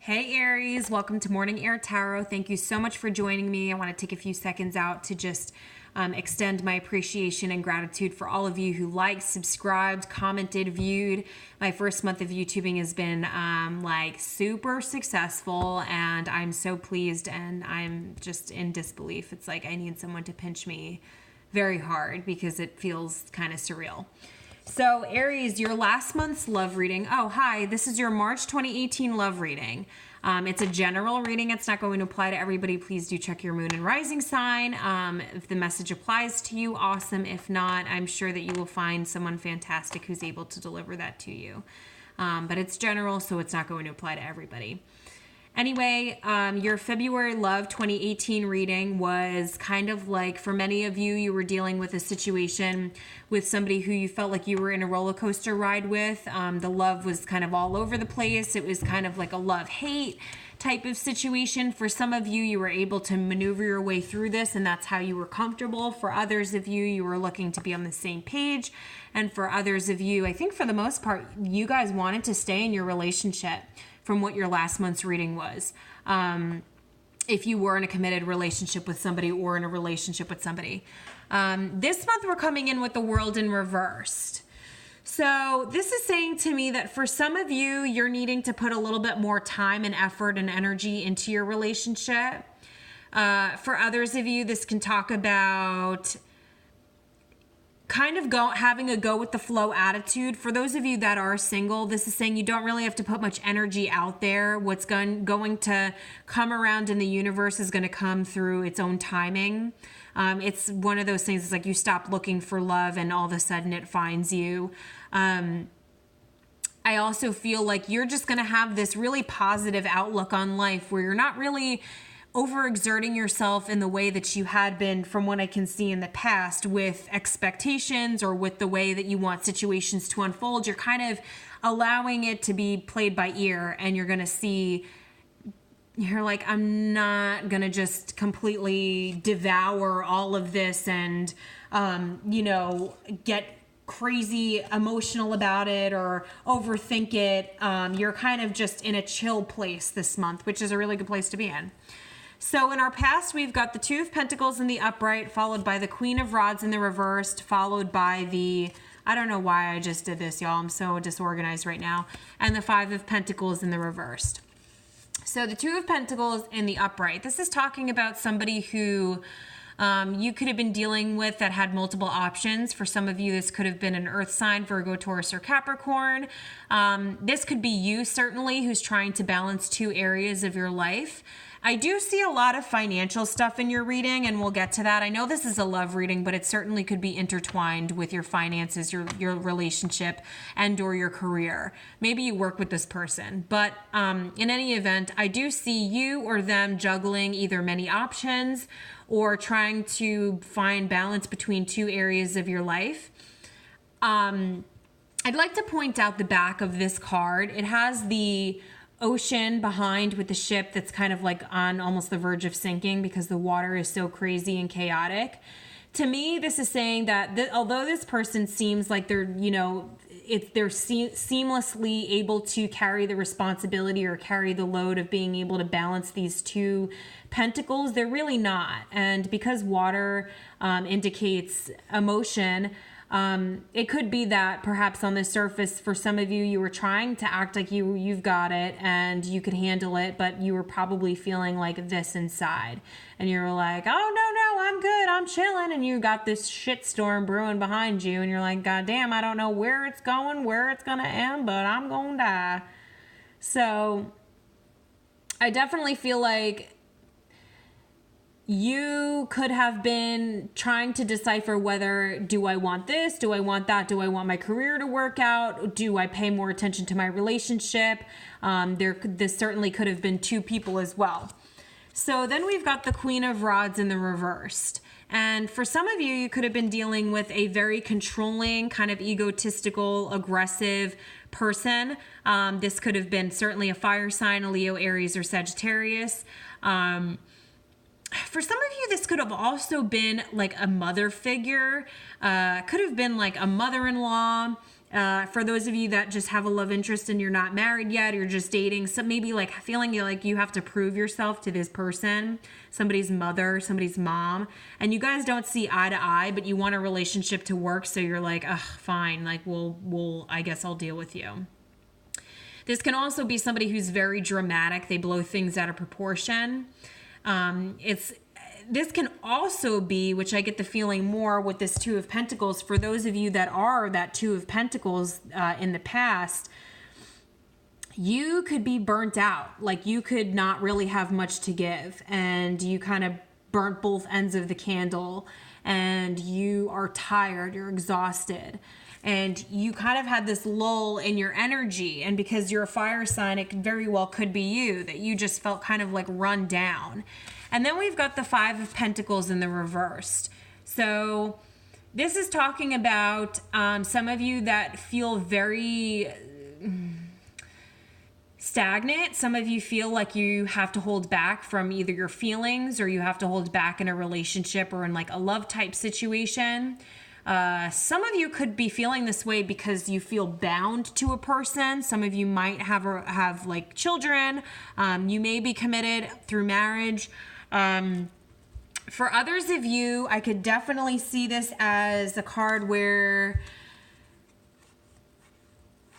Hey Aries, welcome to Morning Air Tarot. Thank you so much for joining me. I want to take a few seconds out to just extend my appreciation and gratitude for all of you who liked, subscribed, commented, viewed. My first month of YouTubing has been super successful, and I'm so pleased, and I'm just in disbelief. It's like I need someone to pinch me very hard because it feels kind of surreal. So Aries, your last month's love reading. Oh, hi. This is your March 2018 love reading. It's a general reading. It's not going to apply to everybody. Please do check your moon and rising sign. If the message applies to you, awesome. If not, I'm sure that you will find someone fantastic who's able to deliver that to you. But it's general, so it's not going to apply to everybody. Anyway, your February Love 2018 reading was kind of like, for many of you, you were dealing with a situation with somebody who you felt like you were in a roller coaster ride with. The love was kind of all over the place. It was kind of like a love-hate type of situation. For some of you, you were able to maneuver your way through this, and that's how you were comfortable. For others of you, you were looking to be on the same page. And for others of you, I think for the most part, you guys wanted to stay in your relationship from what your last month's reading was. If you were in a committed relationship with somebody or in a relationship with somebody. This month we're coming in with the World in reversed. So this is saying to me that for some of you, you're needing to put a little bit more time and effort and energy into your relationship. For others of you, this can talk about kind of having a go with the flow attitude. For those of you that are single, this is saying you don't really have to put much energy out there. What's going to come around in the universe is going to come through its own timing. It's one of those things. It's like you stop looking for love and all of a sudden it finds you. I also feel like you're just going to have this really positive outlook on life where you're not really overexerting yourself in the way that you had been, from what I can see in the past, with expectations or with the way that you want situations to unfold. You're kind of allowing it to be played by ear, and you're going to see, you're like, I'm not going to just completely devour all of this and, get crazy emotional about it or overthink it. You're kind of just in a chill place this month, which is a really good place to be in. So in our past, we've got the Two of Pentacles in the upright, followed by the Queen of Rods in the reversed, followed by I don't know why I just did this, y'all. I'm so disorganized right now. And the Five of Pentacles in the reversed. So the Two of Pentacles in the upright. This is talking about somebody who you could have been dealing with that had multiple options. For some of you, this could have been an earth sign, Virgo, Taurus, or Capricorn. This could be you, certainly, who's trying to balance two areas of your life. I do see a lot of financial stuff in your reading, and we'll get to that. I know this is a love reading, but it certainly could be intertwined with your finances, your relationship, and or your career. Maybe you work with this person. But in any event, I do see you or them juggling either many options or trying to find balance between two areas of your life. I'd like to point out the back of this card. It has the ocean behind with the ship that's kind of like on almost the verge of sinking because the water is so crazy and chaotic. To me, this is saying that although this person seems like they're, they're seamlessly able to carry the responsibility or carry the load of being able to balance these two pentacles, they're really not. And because water indicates emotion, it could be that perhaps on the surface for some of you, you were trying to act like you've got it and you could handle it, but you were probably feeling like this inside. And you were like, oh, no, I'm good, I'm chilling. And you got this shitstorm brewing behind you and you're like, God damn, I don't know where it's going, where it's going to end, but I'm going to die. So I definitely feel like you could have been trying to decipher whether, do I want this? Do I want that? Do I want my career to work out? Do I pay more attention to my relationship? This certainly could have been two people as well. So then we've got the Queen of Rods in the reversed. And for some of you, you could have been dealing with a very controlling, kind of egotistical, aggressive person. This could have been certainly a fire sign, a Leo, Aries, or Sagittarius. For some of you, this could have also been like a mother figure, could have been like a mother-in-law, For those of you that just have a love interest and you're not married yet, you're just dating, so maybe like feeling like you have to prove yourself to this person, somebody's mother, somebody's mom, and you guys don't see eye to eye, but you want a relationship to work, so you're like, ugh, fine, like I guess I'll deal with you. This can also be somebody who's very dramatic. They blow things out of proportion. This can also be, which I get the feeling more with this Two of Pentacles, for those of you that are that Two of Pentacles in the past, you could be burnt out. Like you could not really have much to give, and you kind of burnt both ends of the candle, and you are tired, you're exhausted, and you kind of had this lull in your energy. And because you're a fire sign, it very well could be you, that you just felt kind of like run down. And then we've got the Five of Pentacles in the reversed. So this is talking about some of you that feel very stagnant. Some of you feel like you have to hold back from either your feelings, or you have to hold back in a relationship or in like a love type situation. Some of you could be feeling this way because you feel bound to a person. Some of you might have like children. You may be committed through marriage. For others of you, I could definitely see this as a card where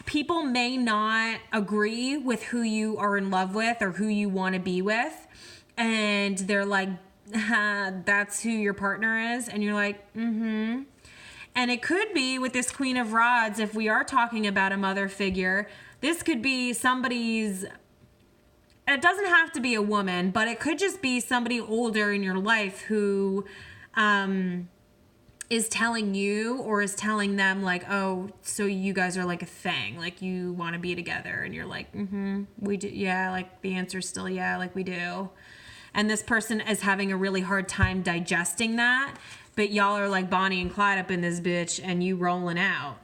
people may not agree with who you are in love with or who you want to be with. And they're like, that's who your partner is. And you're like, mm-hmm. And it could be with this Queen of Rods, if we are talking about a mother figure, this could be somebody's, it doesn't have to be a woman, but it could just be somebody older in your life who is telling you or is telling them like, oh, so you guys are like a thing, like you want to be together. And you're like, mm-hmm, we do. Yeah, like the answer's still yeah, like we do. And this person is having a really hard time digesting that. But y'all are like Bonnie and Clyde up in this bitch, and you rolling out.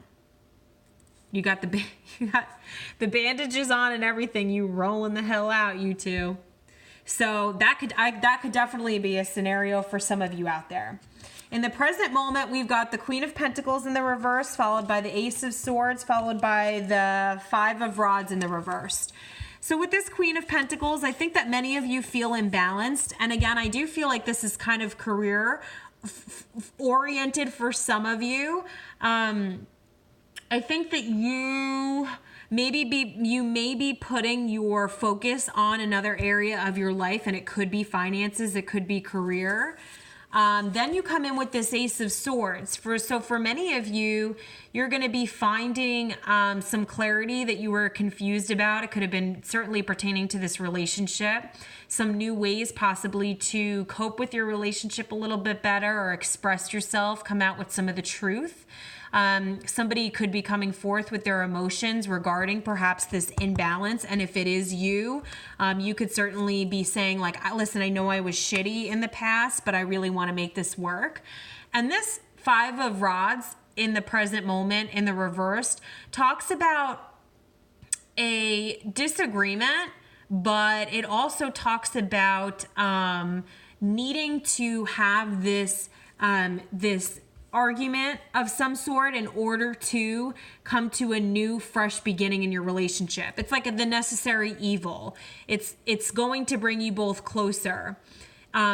You got the bandages on and everything. You rolling the hell out, you two. So that could definitely be a scenario for some of you out there. In the present moment, we've got the Queen of Pentacles in the reverse, followed by the Ace of Swords, followed by the Five of Rods in the reversed. So with this Queen of Pentacles, I think that many of you feel imbalanced. And again, I do feel like this is kind of career oriented for some of you. I think that you may be putting your focus on another area of your life, and it could be finances, it could be career. Then you come in with this Ace of Swords. So for many of you, you're going to be finding some clarity that you were confused about. It could have been certainly pertaining to this relationship. Some new ways possibly to cope with your relationship a little bit better, or express yourself, come out with some of the truth. Somebody could be coming forth with their emotions regarding perhaps this imbalance. And if it is you, you could certainly be saying like, listen, I know I was shitty in the past, but I really want to make this work. And this Five of Rods in the present moment in the reversed talks about a disagreement, but it also talks about needing to have this argument of some sort in order to come to a new, fresh beginning in your relationship. It's like the necessary evil. It's going to bring you both closer.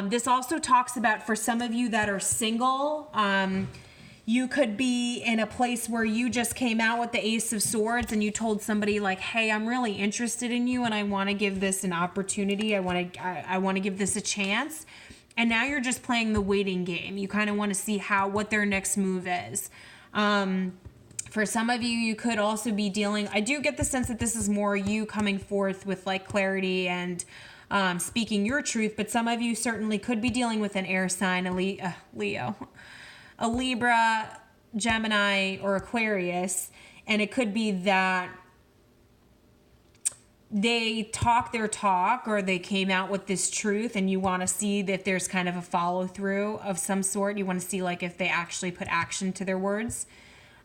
This also talks about, for some of you that are single, you could be in a place where you just came out with the Ace of Swords and you told somebody like, hey, I'm really interested in you and I want to give this an opportunity. I want to give this a chance. And now you're just playing the waiting game. You kind of want to see what their next move is. For some of you, you could also be dealing, I do get the sense that this is more you coming forth with like clarity and speaking your truth, but some of you certainly could be dealing with an air sign, a Leo, a Libra, Gemini, or Aquarius. And it could be that they talk their talk, or they came out with this truth, and you want to see that there's kind of a follow through of some sort. You want to see like if they actually put action to their words.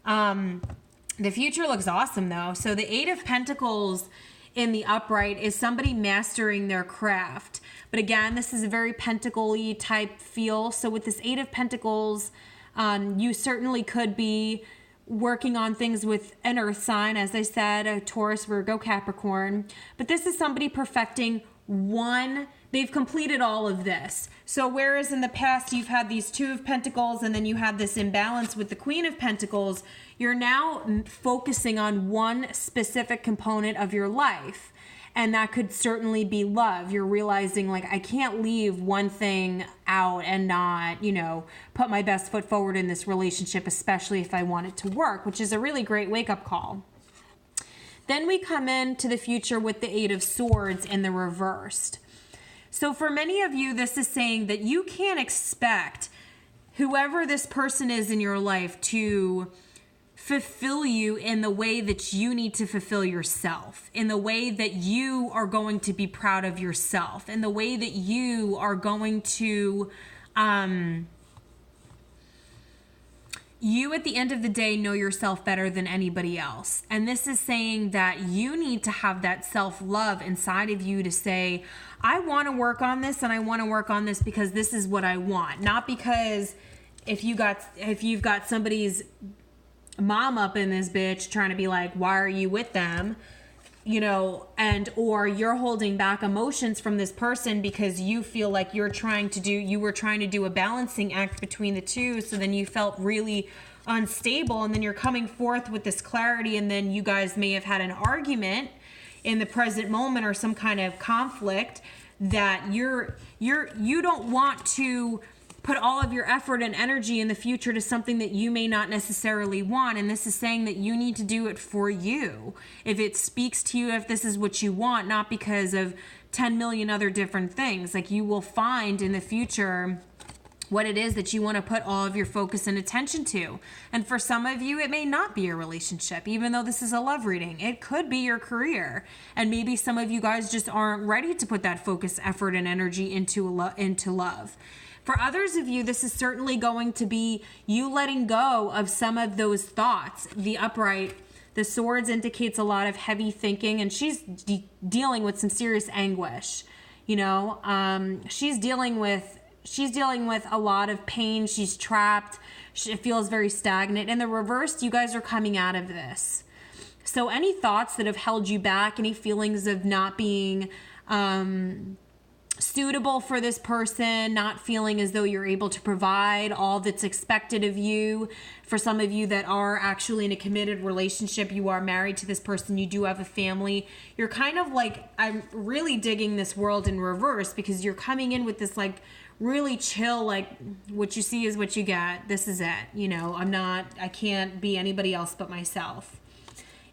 The future looks awesome though. So the Eight of Pentacles in the upright is somebody mastering their craft. But again, this is a very pentacle-y type feel. So with this Eight of Pentacles, you certainly could be working on things with an earth sign, as I said, a Taurus, Virgo, Capricorn. But this is somebody perfecting one. They've completed all of this. So whereas in the past you've had these Two of Pentacles and then you had this imbalance with the Queen of Pentacles, you're now focusing on one specific component of your life. And that could certainly be love. You're realizing, like, I can't leave one thing out and not, put my best foot forward in this relationship, especially if I want it to work, which is a really great wake-up call. Then we come into the future with the Eight of Swords in the reversed. So for many of you, this is saying that you can't expect whoever this person is in your life to fulfill you in the way that you need to fulfill yourself, in the way that you are going to be proud of yourself, in the way that you are going to, you at the end of the day know yourself better than anybody else. And this is saying that you need to have that self-love inside of you to say, I want to work on this and I want to work on this because this is what I want. Not because if you've got somebody's mom up in this bitch trying to be like, why are you with them? Or you're holding back emotions from this person because you feel like you were trying to do a balancing act between the two. So then you felt really unstable, and then you're coming forth with this clarity, and then you guys may have had an argument in the present moment or some kind of conflict that you don't want to put all of your effort and energy in the future to something that you may not necessarily want. And this is saying that you need to do it for you. If it speaks to you, if this is what you want, not because of 10 million other different things. Like, you will find in the future what it is that you want to put all of your focus and attention to. And for some of you, it may not be a relationship, even though this is a love reading. It could be your career. And maybe some of you guys just aren't ready to put that focus, effort, and energy into love. For others of you, this is certainly going to be you letting go of some of those thoughts. The upright, the swords indicates a lot of heavy thinking, and she's dealing with some serious anguish. She's dealing with a lot of pain. She's trapped. She feels very stagnant. In the reverse, you guys are coming out of this. So any thoughts that have held you back, any feelings of not being suitable for this person, not feeling as though you're able to provide all that's expected of you. For some of you that are actually in a committed relationship, you are married to this person, you do have a family. You're kind of like, I'm really digging this world in reverse, because you're coming in with this like really chill, like, what you see is what you get. This is it. I can't be anybody else but myself.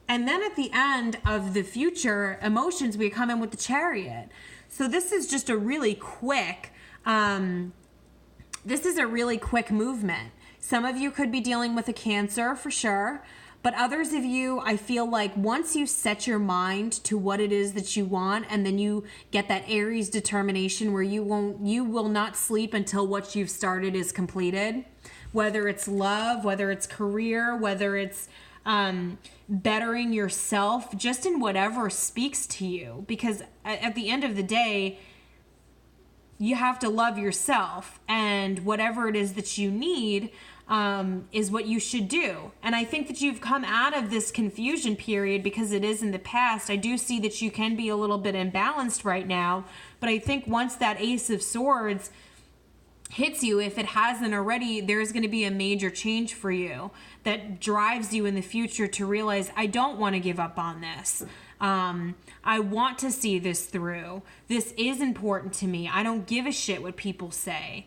And then at the end of the future emotions, we come in with the Chariot. So this is just a really quick, movement. Some of you could be dealing with a Cancer for sure, but others of you, I feel like once you set your mind to what it is that you want, and then you get that Aries determination where you will not sleep until what you've started is completed, whether it's love, whether it's career, whether it's bettering yourself, just in whatever speaks to you. Because at the end of the day, you have to love yourself, and whatever it is that you need is what you should do. And I think that you've come out of this confusion period, because it is in the past. I do see that you can be a little bit imbalanced right now, but I think once that Ace of Swords hits you, if it hasn't already, there's going to be a major change for you that drives you in the future to realize, I don't want to give up on this. I want to see this through. This is important to me. I don't give a shit what people say,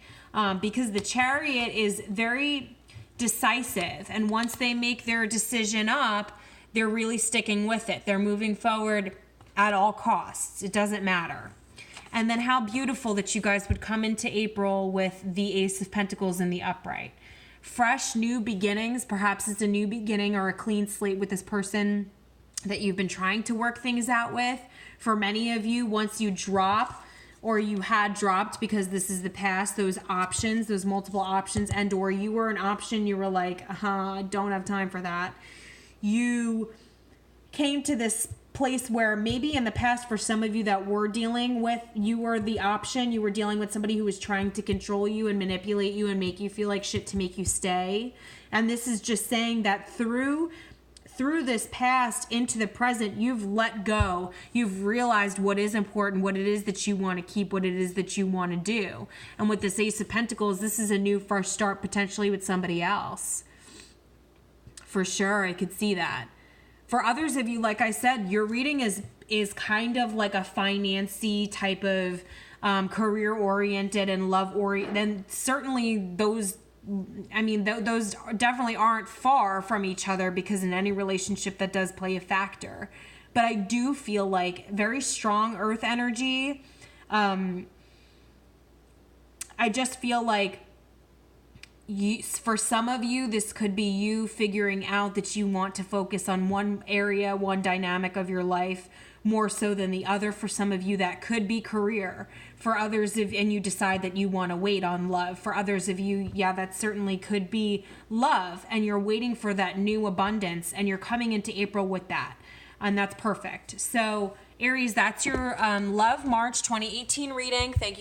because the Chariot is very decisive. And once they make their decision up, they're really sticking with it. They're moving forward at all costs. It doesn't matter. And then how beautiful that you guys would come into April with the Ace of Pentacles in the upright. Fresh, new beginnings. Perhaps it's a new beginning or a clean slate with this person that you've been trying to work things out with. For many of you, once you drop, or you had dropped, because this is the past, those options, those multiple options, and or you were an option, you were like, I don't have time for that. You came to this place where maybe in the past for some of you that were dealing with, you were the option, you were dealing with somebody who was trying to control you and manipulate you and make you feel like shit to make you stay. And this is just saying that through this past into the present, you've let go. You've realized what is important, what it is that you want to keep, what it is that you want to do. And with this Ace of Pentacles, this is a new fresh start potentially with somebody else. For sure, I could see that. For others of you, like I said, your reading is kind of like a financy type of career-oriented and love-oriented. And certainly those definitely aren't far from each other, because in any relationship that does play a factor. But I do feel like very strong earth energy. I just feel like for some of you, this could be you figuring out that you want to focus on one area, one dynamic of your life more so than the other. For some of you, that could be career. For others, and you decide that you want to wait on love. For others of you, yeah, that certainly could be love, and you're waiting for that new abundance, and you're coming into April with that, and that's perfect. So Aries, that's your love March 2018 reading. Thank you.